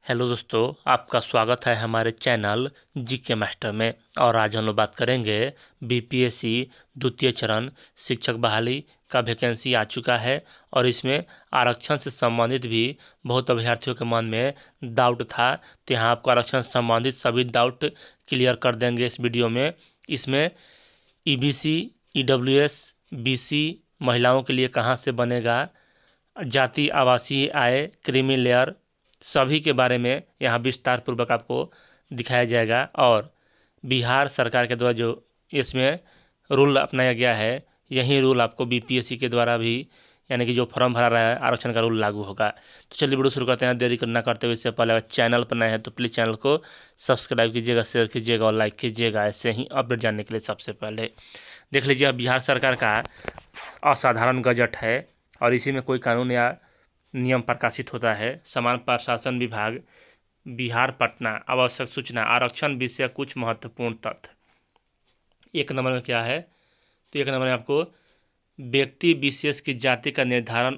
Hello दोस्तों, आपका स्वागत है हमारे चैनल जीके मास्टर में। और आज हम लोग बात करेंगे बीपीएससी द्वितीय चरण शिक्षक बहाली का वैकेंसी आ चुका है। और इसमें आरक्षण से संबंधित भी बहुत अभ्यर्थियों के मन में डाउट था, तो यहाँ आपको आरक्षण से संबंधित सभी डाउट क्लियर कर देंगे इस वीडियो में। इसमें ईबीसी, ईडब्ल्यूएस, बीसी महिलाओं के लिए कहाँ से बनेगा, जाति, आवासीय आय, क्रीमी लेयर, सभी के बारे में यहाँ विस्तार पूर्वक आपको दिखाया जाएगा। और बिहार सरकार के द्वारा जो इसमें रूल अपनाया गया है, यही रूल आपको बीपीएससी के द्वारा भी, यानी कि जो फॉर्म भरा रहा है आरक्षण का रूल लागू होगा। तो चलिए वीडियो शुरू करते हैं, देरी करना करते हुए। इससे पहले अगर चैनल पर नए हैं तो प्लीज़ चैनल को सब्सक्राइब कीजिएगा, शेयर कीजिएगा और लाइक कीजिएगा, ऐसे ही अपडेट जानने के लिए। सबसे पहले देख लीजिए, बिहार सरकार का असाधारण गजट है और इसी में कोई कानून या नियम प्रकाशित होता है। समान प्रशासन विभाग, बिहार, पटना। आवश्यक सूचना, आरक्षण विषय कुछ महत्वपूर्ण तथ्य। एक नंबर में क्या है, तो एक नंबर में आपको व्यक्ति विशेष की जाति का निर्धारण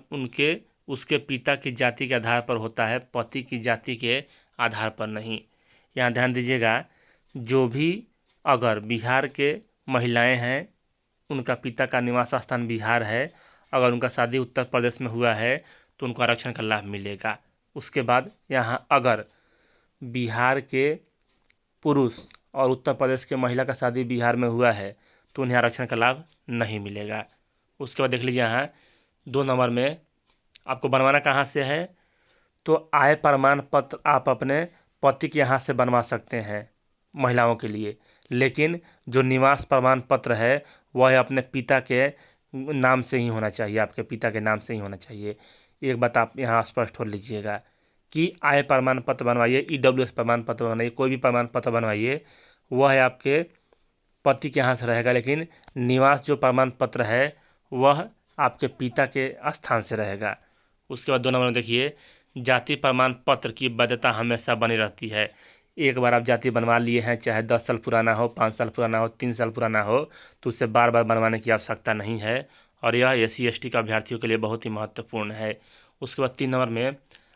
उसके पिता की जाति के आधार पर होता है, पति की जाति के आधार पर नहीं। यहाँ ध्यान दीजिएगा, जो भी अगर बिहार के महिलाएं हैं, उनका पिता का निवास स्थान बिहार है, अगर उनका शादी उत्तर प्रदेश में हुआ है तो उनको आरक्षण का लाभ मिलेगा। उसके बाद यहाँ अगर बिहार के पुरुष और उत्तर प्रदेश के महिला का शादी बिहार में हुआ है तो उन्हें आरक्षण का लाभ नहीं मिलेगा। उसके बाद देख लीजिए, यहाँ 2 नंबर में आपको बनवाना कहाँ से है, तो आय प्रमाण पत्र आप अपने पति के यहाँ से बनवा सकते हैं महिलाओं के लिए, लेकिन जो निवास प्रमाण पत्र है वह अपने पिता के नाम से ही होना चाहिए, आपके पिता के नाम से ही होना चाहिए। एक बात आप यहाँ स्पष्ट हो लीजिएगा कि आय प्रमाण पत्र बनवाइए, ईडब्ल्यूएस प्रमाण पत्र बनवाइए, कोई भी प्रमाण पत्र बनवाइए, वह है आपके पति के यहाँ से रहेगा, लेकिन निवास जो प्रमाण पत्र है वह आपके पिता के स्थान से रहेगा। उसके बाद 2 नंबर में देखिए, जाति प्रमाण पत्र की वैधता हमेशा बनी रहती है। एक बार आप जाति बनवा लिए हैं, चाहे 10 साल पुराना हो, 5 साल पुराना हो, 3 साल पुराना हो, तो उससे बार बार बनवाने की आवश्यकता नहीं है। और यह SC/ST का अभ्यर्थियों के लिए बहुत ही महत्वपूर्ण है। उसके बाद 3 नंबर में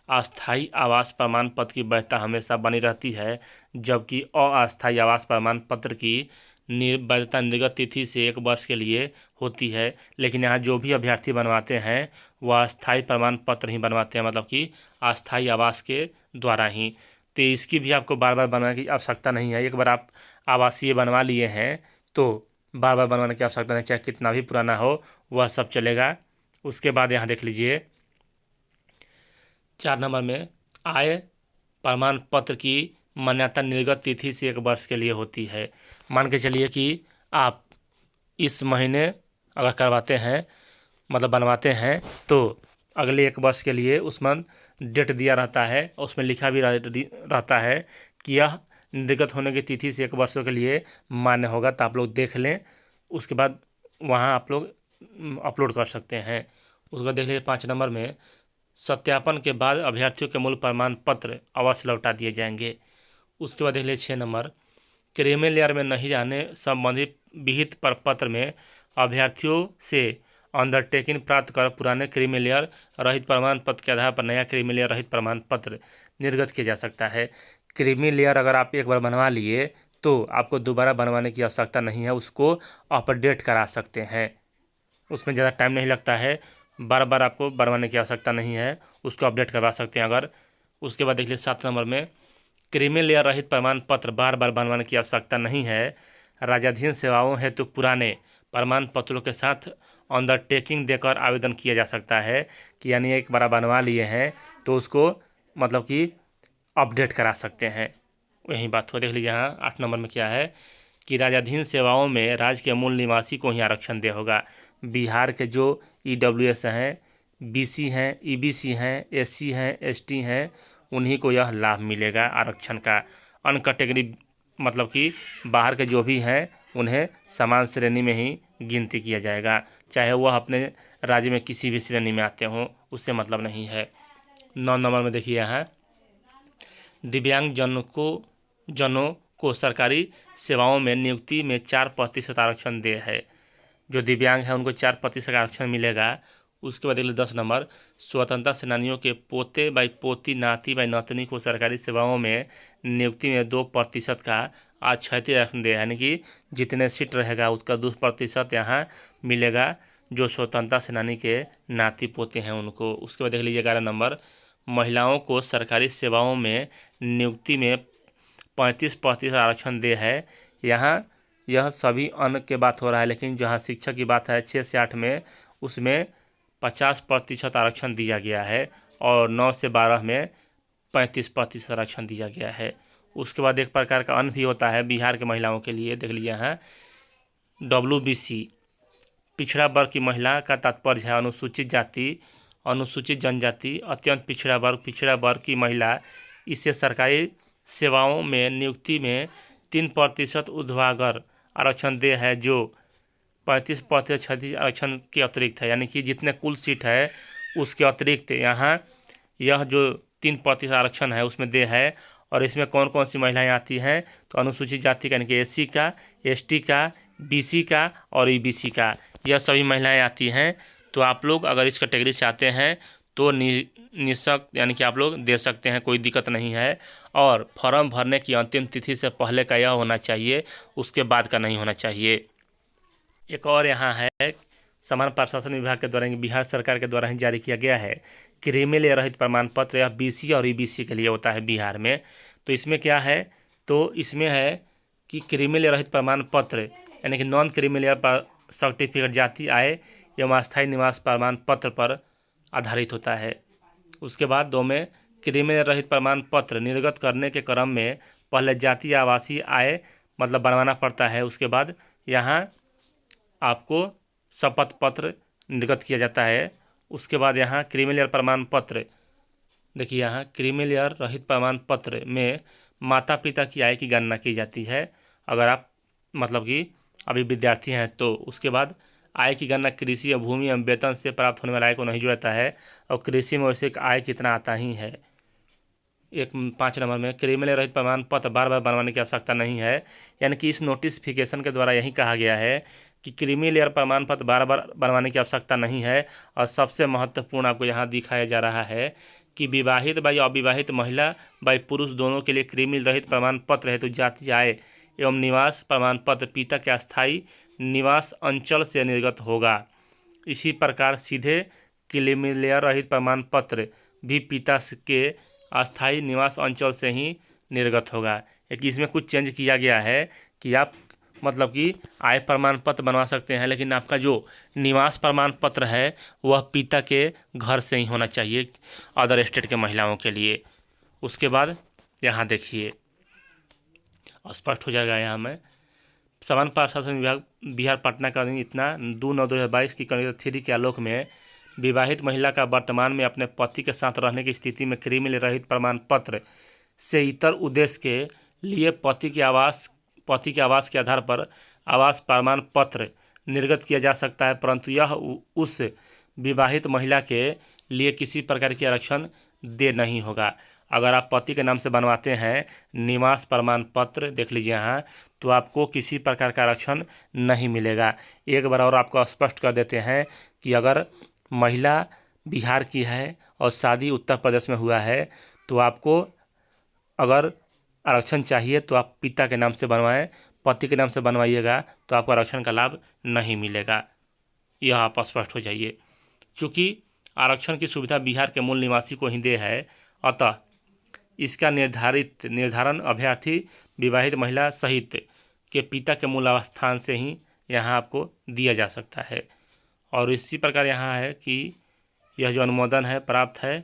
अस्थायी आवास प्रमाण पत्र की वैधता हमेशा बनी रहती है, जबकि अस्थायी आवास प्रमाण पत्र की वैधता निर्गत तिथि से 1 वर्ष के लिए होती है। लेकिन यहाँ जो भी अभ्यर्थी बनवाते हैं वह अस्थायी प्रमाण पत्र ही बनवाते हैं, मतलब कि अस्थायी आवास के द्वारा ही। तो इसकी भी आपको बार बार बनवाने की आवश्यकता नहीं है। एक बार आप आवासीय बनवा लिए हैं तो बार बार बनवाने की आवश्यकता नहीं, चाहे कितना भी पुराना हो वह सब चलेगा। उसके बाद यहाँ देख लीजिए, 4 नंबर में आय प्रमाण पत्र की मान्यता निर्गत तिथि से 1 वर्ष के लिए होती है। मान के चलिए कि आप इस महीने अगर करवाते हैं, मतलब बनवाते हैं, तो अगले 1 वर्ष के लिए उसमें डेट दिया रहता है, उसमें लिखा भी रहता है कि यह निर्गत होने की तिथि से 1 वर्षों के लिए मान्य होगा। तो आप लोग देख लें, उसके बाद वहाँ आप लोग अपलोड कर सकते हैं। उसके बाद देख लीजिए, 5 नंबर में सत्यापन के बाद अभ्यर्थियों के मूल प्रमाण पत्र अवश्य लौटा दिए जाएंगे। उसके बाद देख लीजिए 6 नंबर, क्रीमी लेयर में नहीं जाने संबंधित विहित प्रपत्र में अभ्यर्थियों से अंडरटेकिंग प्राप्त कर पुराने क्रीमी लेयर रहित प्रमाण पत्र के आधार पर नया क्रीमी लेयर रहित प्रमाण पत्र निर्गत किया जा सकता है। क्रीमी लेयर अगर आप एक बार बनवा लिए तो आपको दोबारा बनवाने की आवश्यकता नहीं है, उसको अपडेट करा सकते हैं, उसमें ज़्यादा टाइम नहीं लगता है, बार बार आपको बनवाने की आवश्यकता नहीं है, उसको अपडेट करवा सकते हैं अगर। उसके बाद देख लीजिए 7 नंबर में क्रीमी लेयर रहित प्रमाण पत्र बार बार बनवाने की आवश्यकता नहीं है। राजधानी सेवाओं हेतु पुराने प्रमाण पत्रों के साथ अंडरटेकिंग देकर आवेदन किया जा सकता है, कि यानी एक बार बनवा लिए हैं तो उसको मतलब कि अपडेट करा सकते हैं। यही बात हो। देख लीजिए यहाँ 8 नंबर में क्या है कि राज्याधीन सेवाओं में राज्य के मूल निवासी को ही आरक्षण दे होगा। बिहार के जो ईडब्ल्यूएस हैं, बीसी हैं, ईबीसी हैं, एससी हैं, एसटी हैं, उन्हीं को यह लाभ मिलेगा आरक्षण का। अन्य कैटेगरी मतलब कि बाहर के जो भी हैं उन्हें समान श्रेणी में ही गिनती किया जाएगा, चाहे वह अपने राज्य में किसी भी श्रेणी में आते हों, उससे मतलब नहीं है। 9 नंबर में देखिए, यहाँ दिव्यांग जनों को सरकारी सेवाओं में नियुक्ति में 4% आरक्षण दे है। जो दिव्यांग है उनको 4% आरक्षण मिलेगा। उसके बाद देख लीजिए 10 नंबर, स्वतंत्रता सेनानियों के पोते बाई पोती नाती बाई नातनी को सरकारी सेवाओं में नियुक्ति में 2% का आच्छादित रखने दे, यानी कि जितने सीट रहेगा उसका 2% यहाँ मिलेगा जो स्वतंत्रता सेनानी के नाती पोते हैं उनको। उसके बाद देख लीजिए 11 नंबर, महिलाओं को सरकारी सेवाओं में नियुक्ति में 35% आरक्षण दे है। यहाँ यह सभी अन्य के बात हो रहा है, लेकिन जहाँ शिक्षक की बात है 6 से 8 में, उसमें 50% आरक्षण दिया गया है और 9 से 12 में 35% आरक्षण दिया गया है। उसके बाद एक प्रकार का अन्य भी होता है बिहार के महिलाओं के लिए, देख लीजिए यहाँ WBC पिछड़ा वर्ग की महिला का तात्पर्य है अनुसूचित जाति, अनुसूचित जनजाति, अत्यंत पिछड़ा वर्ग की महिला। इसे सरकारी सेवाओं में नियुक्ति में 3% ऊर्ध्वाधर आरक्षण दे है जो 35% क्षति आरक्षण के अतिरिक्त है, यानी कि जितने कुल सीट है उसके अतिरिक्त यहाँ यह जो 3% आरक्षण है उसमें दे है। और इसमें कौन कौन सी महिलाएं आती हैं, तो अनुसूचित जाति का यानी कि SC का, ST का, BC का और EBC का, यह सभी महिलाएं आती हैं। तो आप लोग अगर इस कैटेगरी से आते हैं तो निःशक्त यानी कि आप लोग दे सकते हैं, कोई दिक्कत नहीं है। और फॉर्म भरने की अंतिम तिथि से पहले का यह होना चाहिए, उसके बाद का नहीं होना चाहिए। एक और यहाँ है सामान्य प्रशासन विभाग के द्वारा, बिहार सरकार के द्वारा ही जारी किया गया है क्रीमी रहित प्रमाण पत्र, यह BC और EBC के लिए होता है बिहार में। तो इसमें क्या है, तो इसमें है कि क्रीमी रहित प्रमाण पत्र यानी कि नॉन क्रीमी सर्टिफिकेट जाति आय एवं अस्थायी निवास प्रमाण पत्र पर आधारित होता है। उसके बाद 2 में क्रीमी रहित प्रमाण पत्र निर्गत करने के क्रम में पहले जाति आवासीय आय मतलब बनवाना पड़ता है। उसके बाद यहाँ आपको शपथ पत्र निर्गत किया जाता है। उसके बाद यहाँ क्रीमी प्रमाण पत्र, देखिए यहाँ क्रीमी रहित प्रमाण पत्र में माता पिता की आय की गणना की जाती है अगर आप मतलब कि अभी विद्यार्थी हैं तो। उसके बाद आय की गणना कृषि या भूमि एवं वेतन से प्राप्त होने वाले आय को नहीं जोड़ता है और कृषि में वैसे आय कितना आता ही है। 5 नंबर में क्रीमी रहित प्रमाण पत्र बार बार बनवाने की आवश्यकता नहीं है, यानी कि इस नोटिफिकेशन के द्वारा यही कहा गया है कि क्रीमी लेयर प्रमाण पत्र बार बार बनवाने की आवश्यकता नहीं है। और सबसे महत्वपूर्ण आपको यहाँ दिखाया जा रहा है कि विवाहित बाई अविवाहित महिला बाई पुरुष दोनों के लिए क्रीमी रहित प्रमाण पत्र हेतु जाति आय एवं निवास प्रमाण पत्र पिता के अस्थायी निवास अंचल से निर्गत होगा। इसी प्रकार सीधे क्रीमी लेयर रहित प्रमाण पत्र भी पिता के अस्थायी निवास अंचल से ही निर्गत होगा। एक इसमें कुछ चेंज किया गया है कि आप मतलब कि आय प्रमाण पत्र बनवा सकते हैं, लेकिन आपका जो निवास प्रमाण पत्र है वह पिता के घर से ही होना चाहिए अदर स्टेट के महिलाओं के लिए। उसके बाद यहाँ देखिए स्पष्ट हो जाएगा, यहाँ में सामान्य प्रशासन विभाग बिहार पटना का इतना 2/9/2022 की कड़ी 3 के आलोक में विवाहित महिला का वर्तमान में अपने पति के साथ रहने की स्थिति में क्रीमी रहित प्रमाण पत्र से इतर उद्देश्य के लिए पति के आवास के आधार पर आवास प्रमाण पत्र निर्गत किया जा सकता है, परंतु यह उस विवाहित महिला के लिए किसी प्रकार की आरक्षण दे नहीं होगा। अगर आप पति के नाम से बनवाते हैं निवास प्रमाण पत्र, देख लीजिए यहाँ, तो आपको किसी प्रकार का आरक्षण नहीं मिलेगा। एक बार और आपको स्पष्ट कर देते हैं कि अगर महिला बिहार की है और शादी उत्तर प्रदेश में हुआ है तो आपको अगर आरक्षण चाहिए तो आप पिता के नाम से बनवाएं, पति के नाम से बनवाइएगा तो आपको आरक्षण का लाभ नहीं मिलेगा। यह आप स्पष्ट हो जाइए। चूँकि आरक्षण की सुविधा बिहार के मूल निवासी को ही दे है, अतः इसका निर्धारण अभ्यर्थी विवाहित महिला सहित के पिता के मूल आवास से ही यहाँ आपको दिया जा सकता है। और इसी प्रकार यहाँ है कि यह जो अनुमोदन है प्राप्त है।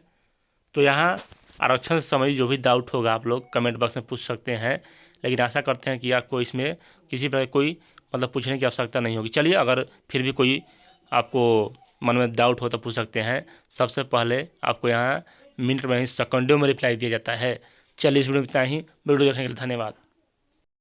तो यहाँ आरक्षण से संबंधित जो भी डाउट होगा आप लोग कमेंट बॉक्स में पूछ सकते हैं, लेकिन आशा करते हैं कि आपको इसमें किसी प्रकार कोई मतलब पूछने की आवश्यकता नहीं होगी। चलिए, अगर फिर भी कोई आपको मन में डाउट हो तो पूछ सकते हैं। सबसे पहले आपको यहाँ मिनट में ही सेकंडों में रिप्लाई दिया जाता है। चलिए, इस वीडियो में इतना ही। वीडियो देखने के लिए धन्यवाद।